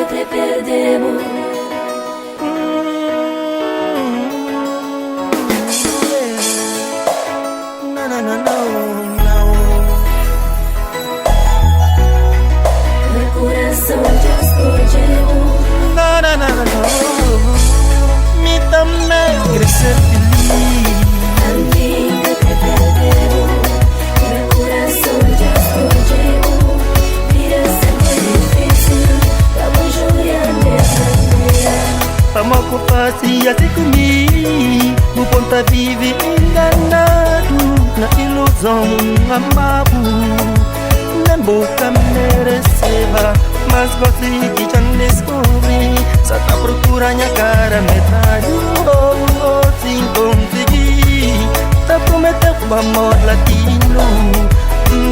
te perdemos. No, no, no, no. El corazón ya escogió. No, no, no, no, no. Mi también crecer feliz. Amiga, te perdemos. El corazón ya escogió. Vida se fue difícil. Estamos llorando esta manera. Vamos com fácil assim comigo. No ponta vive enganado na ilusão amado. Nem boca mereceva, mas você que já descobri. Só tá procurando a cara metade. Oh, oh, sem conseguir. Tá prometendo o amor latino.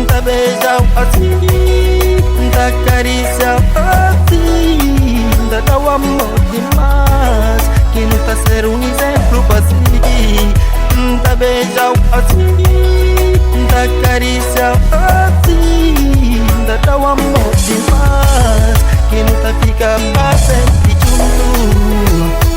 Tá beijando assim. Tá acariciando assim. Tá o amor demais. Que não tá ser exemplo pra seguir. Tá beijando assim. Tá acariciando assim. Tá o amor demais. Que não tá fica pra sempre junto.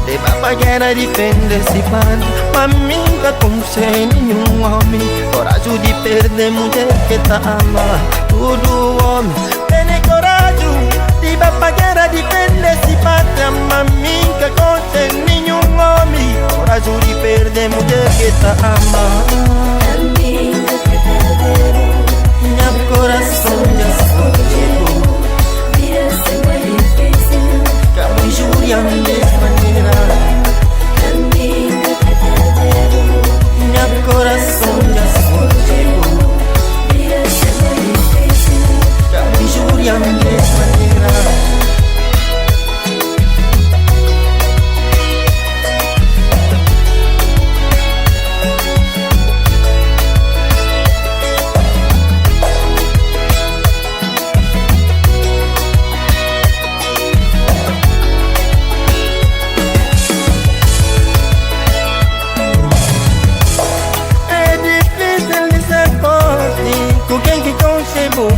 De papagera defende esse pano. Maminga com sem nenhum homem. Coragem de perder mulher que tá ama. Todo homem tem coragem. De papagera defende esse pano. Maminga com sem nenhum homem. Coragem de perder mulher que tá ama. Amiga, te perdemos. Meu coração já escolheu. Vida se fue difícil. Acabei jurando dessa maneira. Amiga, te perdemos. Meu coração já escolheu. Vida se fue difícil. Acabei jurando dessa maneira.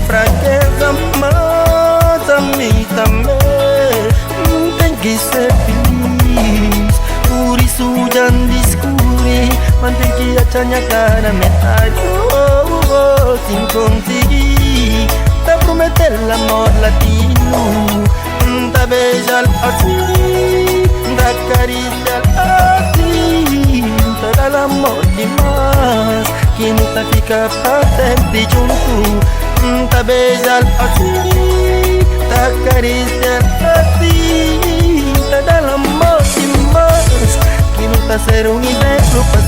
Fraqueza, mas a mim também tem que ser feliz. Por isso já descobri, mas tem que achar minha cara metade. Oh, oh, sem conseguir. Tá prometer amor latino. Tá beijar assim. Tá acariciar assim. Tá dar amor demais. Que não tá fica pra sempre junto. Tá beijar assim, tá acariciar assim. Tá dando amor demais. Que não tá ser exemplo pra